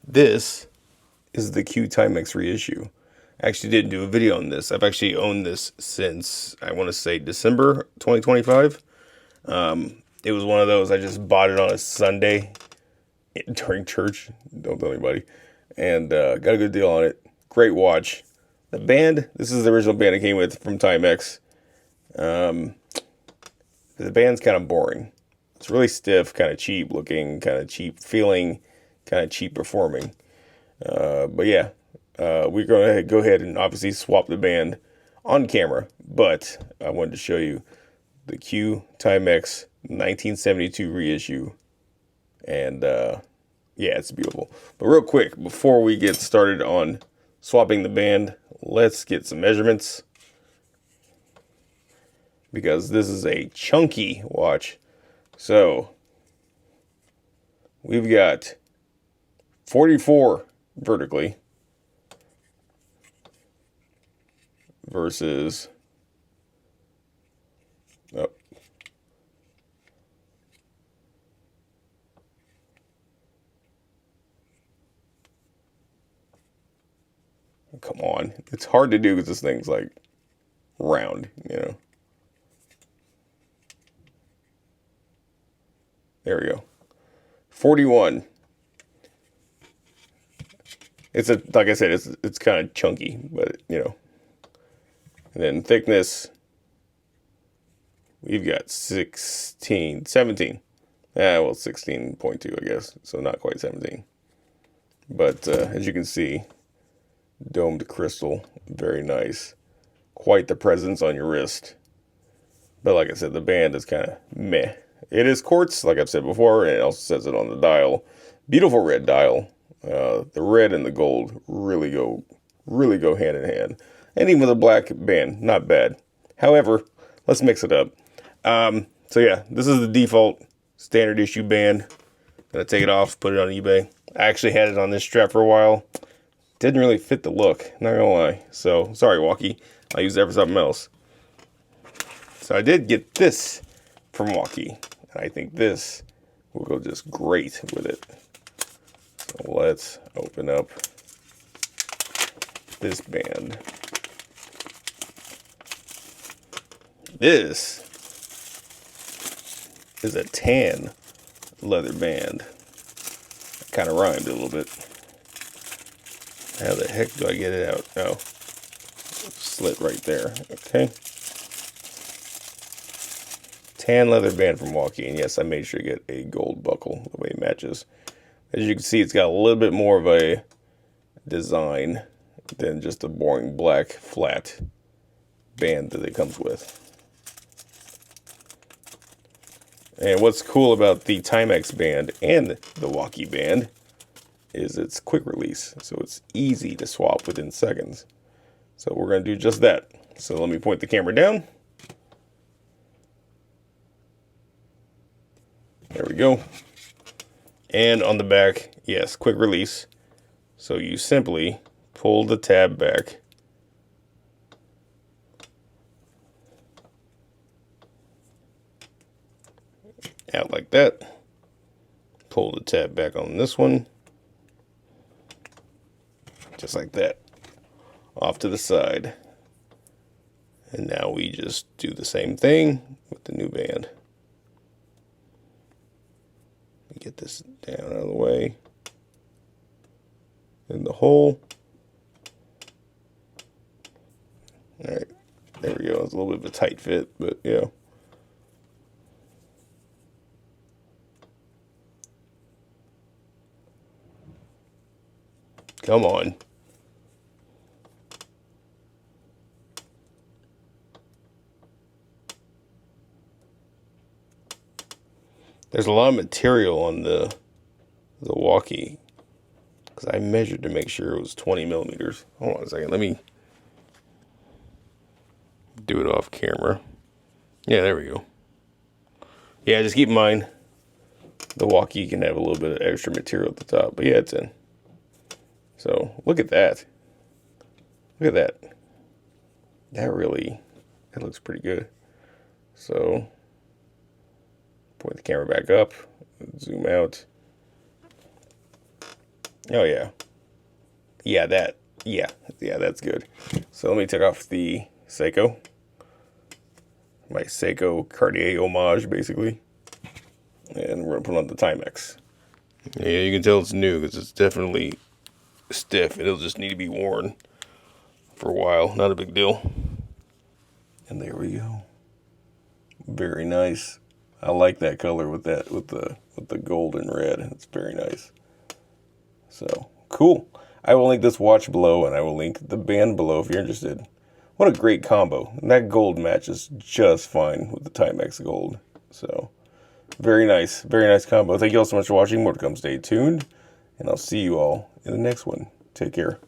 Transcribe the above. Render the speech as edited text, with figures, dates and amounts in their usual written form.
This is the Q Timex reissue. I actually didn't do a video on this. I've actually owned this since, I want to say, December 2025. It was one of those, I just bought it on a Sunday during church. Don't tell anybody. And got a good deal on it. Great watch. The band, this is the original band it came with from Timex. The band's kind of boring. It's really stiff, kind of cheap looking, kind of cheap feeling, kind of cheap performing. But yeah, we're going to go ahead and obviously swap the band on camera. But I wanted to show you the Q Timex 1972 reissue. And yeah, it's beautiful. But real quick, before we get started on swapping the band, let's get some measurements. Because this is a chunky watch. So, we've got 44 vertically versus, oh, come on. It's hard to do because this thing's like round, you know. There we go. 41. It's a, like I said, it's kind of chunky, but you know. And then thickness, we've got 17. Well, 16.2, I guess. So not quite 17. But as you can see, domed crystal, very nice. Quite the presence on your wrist. But like I said, the band is kind of meh. It is quartz, like I've said before, and it also says it on the dial. Beautiful red dial. The red and the gold really go hand in hand. And even with a black band, not bad. However, let's mix it up. So yeah, this is the default standard issue band. Gonna take it off, put it on eBay. I actually had it on this strap for a while. Didn't really fit the look, not gonna lie. So sorry, Walkie. I'll use that for something else. So I did get this from Walkie. And I think this will go just great with it. So let's open up this band. This is a tan leather band. Kind of rhymed a little bit. How the heck do I get it out? Oh, slit right there. Okay. Tan leather band from Walkie, and yes, I made sure to get a gold buckle the way it matches. As you can see, it's got a little bit more of a design than just a boring black flat band that it comes with. And what's cool about the Timex band and the Walkie band is it's quick release, so it's easy to swap within seconds. So we're going to do just that. So let me point the camera down. There we go. And on the back, yes, quick release. So you simply pull the tab back. Out like that. Pull the tab back on this one. Just like that. Off to the side. And now we just do the same thing with the new band. Get this down out of the way. In the hole. Alright, there we go. It's a little bit of a tight fit, but yeah. Come on. There's a lot of material on the Walkie, because I measured to make sure it was 20 millimeters. Hold on a second. Let me do it off camera. Yeah, there we go. Yeah, just keep in mind the Walkie can have a little bit of extra material at the top, but yeah, it's in. So look at that. Look at that. That looks pretty good. So point the camera back up, zoom out. Oh yeah. Yeah, that's good. So let me take off the Seiko. My Seiko Cartier homage, basically. And we're gonna put on the Timex. Yeah, you can tell it's new because it's definitely stiff. It'll just need to be worn for a while. Not a big deal. And there we go. Very nice. I like that color with the gold and red. It's very nice. So cool. I will link this watch below, and I will link the band below if you're interested. What a great combo. And that gold matches just fine with the Timex gold. So very nice combo. Thank you all so much for watching. More to come. Stay tuned, and I'll see you all in the next one. Take care.